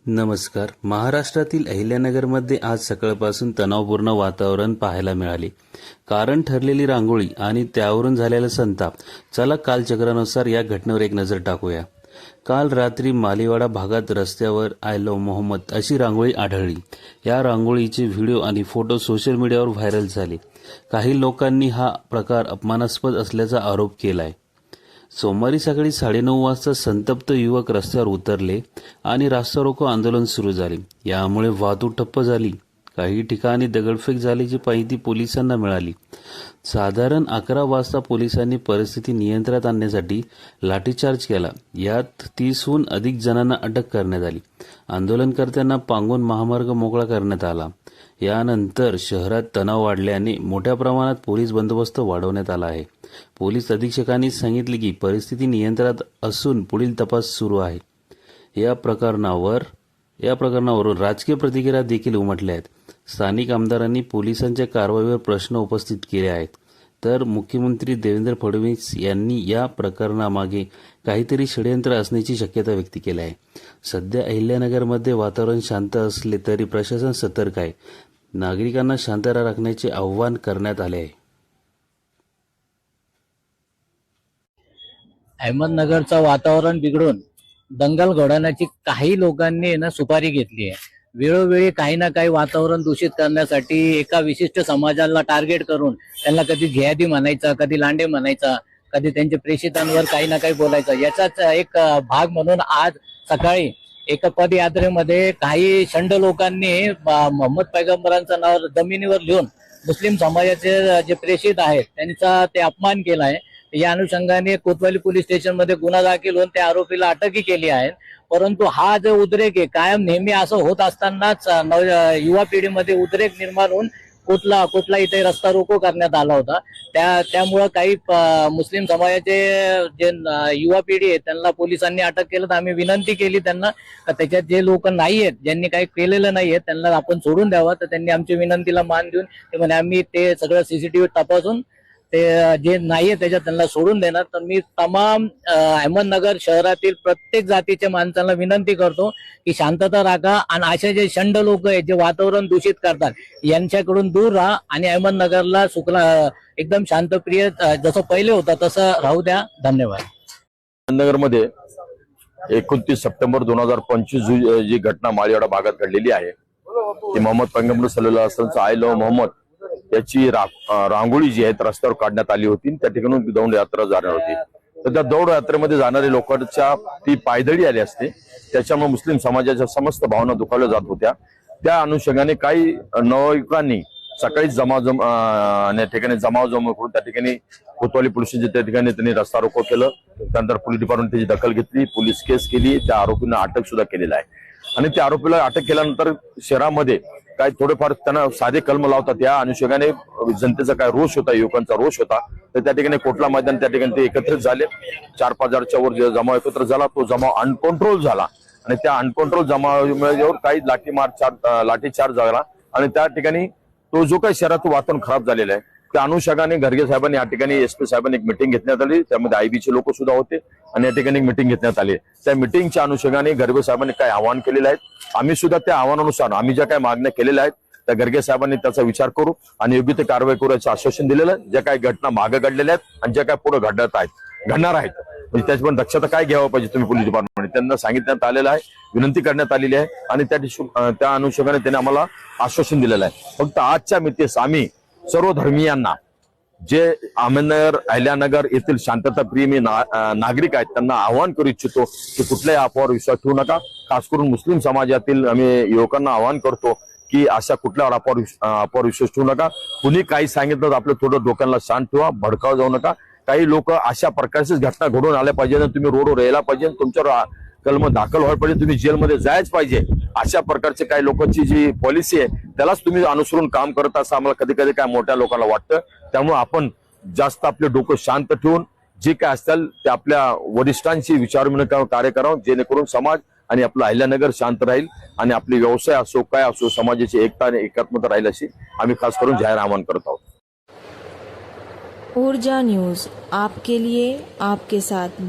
नमस्कार. महाराष्ट्रातील अहिल्यानगरमध्ये आज सकाळपासून तणावपूर्ण वातावरण पाहायला मिळाले. कारण ठरलेली रांगोळी आणि त्यावरून झालेला संताप. चला कालचक्रानुसार या घटनेवर एक नजर टाकूया. काल रात्री मालीवाडा भागात रस्त्यावर आय लव्ह मोहम्मद अशी रांगोळी आढळली. या रांगोळीचे व्हिडिओ आणि फोटो सोशल मीडियावर व्हायरल झाले. काही लोकांनी हा प्रकार अपमानास्पद असल्याचा आरोप केलाय. सोमवारी सकाळी 9:30 वाजता संतप्त युवक रस्त्यावर उतरले आणि रास्ता रोको आंदोलन सुरू झाले. यामुळे वाहतूक ठप्प झाली. काही ठिकाणी दगडफेक झाल्याची माहिती पोलिसांना मिळाली. साधारण 11 वाजता पोलिसांनी परिस्थिती नियंत्रणात आणण्यासाठी लाठीचार्ज केला. यात 30हून अधिक जणांना अटक करण्यात आली. आंदोलनकर्त्यांना पांगून महामार्ग मोकळा करण्यात आला. यानंतर शहरात तणाव वाढल्याने मोठ्या प्रमाणात पोलीस बंदोबस्त वाढवण्यात आला आहे. पोलीस अधीक्षकांनी सांगितले की परिस्थिती नियंत्रणात असून पुढील तपास सुरू आहे. या प्रकरणावरून राजकीय प्रतिक्रिया देखील उमटल्या आहेत. स्थानिक आमदारांनी पोलिसांच्या कारवाईवर प्रश्न उपस्थित केले आहेत. तर मुख्यमंत्री देवेंद्र फडणवीस यांनी या प्रकरणामागे काहीतरी षडयंत्र असण्याची शक्यता व्यक्त केली आहे. सध्या अहिल्यानगरमध्ये वातावरण शांत असले तरी प्रशासन सतर्क आहे. नागरिकांना शांत राखण्याचे आवाहन करण्यात आले आहे. अहमदनगरचं वातावरण बिघडून दंगल घडवण्याची काही लोकांनी सुपारी घेतली आहे. वेळोवेळी काही ना काही वातावरण दूषित करण्यासाठी एका विशिष्ट समाजाला टार्गेट करून त्यांना कधी जिहादी म्हणायचा, कधी लांडे म्हणायचा, कधी त्यांच्या प्रेषितांवर काही ना काही बोलायचं. याचाच एक भाग म्हणून आज सकाळी एका पदयात्रेमध्ये काही शंड लोकांनी मोहम्मद पैगंबरांचं नाव जमिनीवर लिहून मुस्लिम समाजाचे जे प्रेषित आहेत त्यांचा ते अपमान केला आहे. या अनुषंगाने कोतवाली पोलीस स्टेशनमध्ये गुन्हा दाखल होऊन त्या आरोपीला अटकही केली आहे. परंतु हा जो उद्रेक आहे कायम नेहमी असं होत असतानाच युवा पिढीमध्ये उद्रेक निर्माण होऊन कुठला इथे रस्ता रोको करण्यात आला होता. त्यामुळं काही मुस्लिम समाजाचे जे युवा पिढी आहे त्यांना पोलिसांनी अटक केलं. तर आम्ही विनंती केली त्यांना त्याच्यात जे लोक नाही आहेत ज्यांनी काही केलेलं नाहीये त्यांना आपण सोडून द्यावं. तर त्यांनी आमच्या विनंतीला मान देऊन ते म्हणे आम्ही ते सगळं सीसीटीव्ही तपासून ते जे नाहीये त्याच्यात त्यांना सोडून देणार. तर मी तमाम अहमदनगर शहरातील प्रत्येक जातीच्या माणसांना विनंती करतो की शांतता राखा आणि असे जे शंड लोक आहेत जे वातावरण दूषित करतात यांच्याकडून दूर राहा आणि अहमदनगरला एकदम शांतप्रिय जसं पहिले होतं तसं राहू द्या. धन्यवाद. अहमदनगरमध्ये 29 सप्टेंबर 2025 जी घटना माळीवाडा भागात घडलेली आहे ती मोहम्मद पैगंबर सल्लल्लाहु अलैहि वसल्लम आय लव्ह मोहम्मद याची रांगोळी जी आहे रस्त्यावर काढण्यात आली होती. त्या ठिकाणून दौंड यात्रा जाणार होती. तर त्या दौड यात्रेमध्ये जाणारे लोकांच्या ती पायदळी आली असते. त्याच्यामुळे मुस्लिम समाजाच्या समस्त भावना दुखावल्या जात होत्या. त्या अनुषंगाने काही नवयुवकांनी सकाळीच त्या ठिकाणी जमाव करून त्या ठिकाणी कोतवाली पोलिसांच्या त्या ठिकाणी त्यांनी रस्ता रोको केलं. त्यानंतर पोलीस डिपार्टमेंट त्याची दखल घेतली, पोलीस केस केली, त्या आरोपींना अटक सुद्धा केलेला आहे. आणि त्या आरोपीला अटक केल्यानंतर शहरामध्ये काय थोडेफार त्यांना साधे कलम लावतात. या अनुषंगाने जनतेचा काय रोष होता, युवकांचा रोष होता. तर त्या ठिकाणी कोटला मैदान त्या ठिकाणी ते एकत्रित झाले. 4-5 हजारच्या वर जमाव एकत्र झाला. तो जमाव अनकंट्रोल झाला आणि त्या अनकंट्रोल जमावावर काही लाठीचार्ज झाला आणि त्या ठिकाणी तो जो काही शहराचं वातावरण खराब झालेलं आहे त्या अनुषंगाने घरगे साहेबांनी या ठिकाणी एसपी साहेबांनी एक मिटिंग घेण्यात आली. त्यामध्ये आयबीचे लोक सुद्धा होते आणि या ठिकाणी मिटिंग घेण्यात आली. त्या मिटिंगच्या अनुषंगाने घरगे साहेबांनी काय आवाहन केलेलं आहे. आम्ही सुद्धा त्या आव्हानानुसार आम्ही ज्या काही मागण्या केलेल्या आहेत त्या घरगे साहेबांनी त्याचा विचार करू आणि योग्य ते कारवाई करू याचं आश्वासन दिलेलं आहे. ज्या काही घटना मागे घडलेल्या आहेत आणि ज्या काही पुढे घडणार आहेत म्हणजे त्याची पण दक्षता काय घ्यावं पाहिजे तुम्ही पोलीस डिपार्टमेंट त्यांना सांगितण्यात आलेलं आहे, विनंती करण्यात आलेली आहे आणि त्या अनुषंगाने त्यांनी आम्हाला आश्वासन दिलेलं आहे. फक्त आजच्या मितीस आम्ही सर्व धर्मीयांना जे अहमदनगर अहिल्यानगर येथील शांतताप्रिय नागरिक आहेत त्यांना आवाहन करू इच्छितो की कुठल्याही अफवावर विश्वास ठेवू नका. खास करून मुस्लिम समाजातील आम्ही युवकांना आवाहन करतो की अशा कुठल्यावर अफवावर विश्वास ठेवू नका. कुणी काही सांगितलं तर आपलं थोडं डोक्यांना शांत ठेवा, भडकाव जाऊ नका. काही लोक अशा प्रकारचीच घटना घडून आल्या पाहिजे, तुम्ही रोडवर यायला पाहिजे, तुमच्यावर कलम दाखल व्हायला पाहिजे, तुम्ही जेलमध्ये जायच पाहिजे. अशा प्रकारचे काही लोकांची जी पॉलिसी आहे त्यालाच तुम्ही अनुसरून काम करत असं आम्हाला कधी कधी काय मोठ्या लोकांना वाटतं. त्यामुळे आपण जास्त आपले डोकं शांत ठेवून जे काय असतील ते आपल्या वरिष्ठांशी विचारविनिमय कार्य करावं जेणेकरून समाज आणि आपलं अहिल्यानगर शांत राहील आणि आपले व्यवसाय असो काय असो समाजाची एकता आणि एकात्मता राहील अशी आम्ही खास करून जाहीर आवाहन करत आहोत. ऊर्जा न्यूज आपके लिए आपके साथ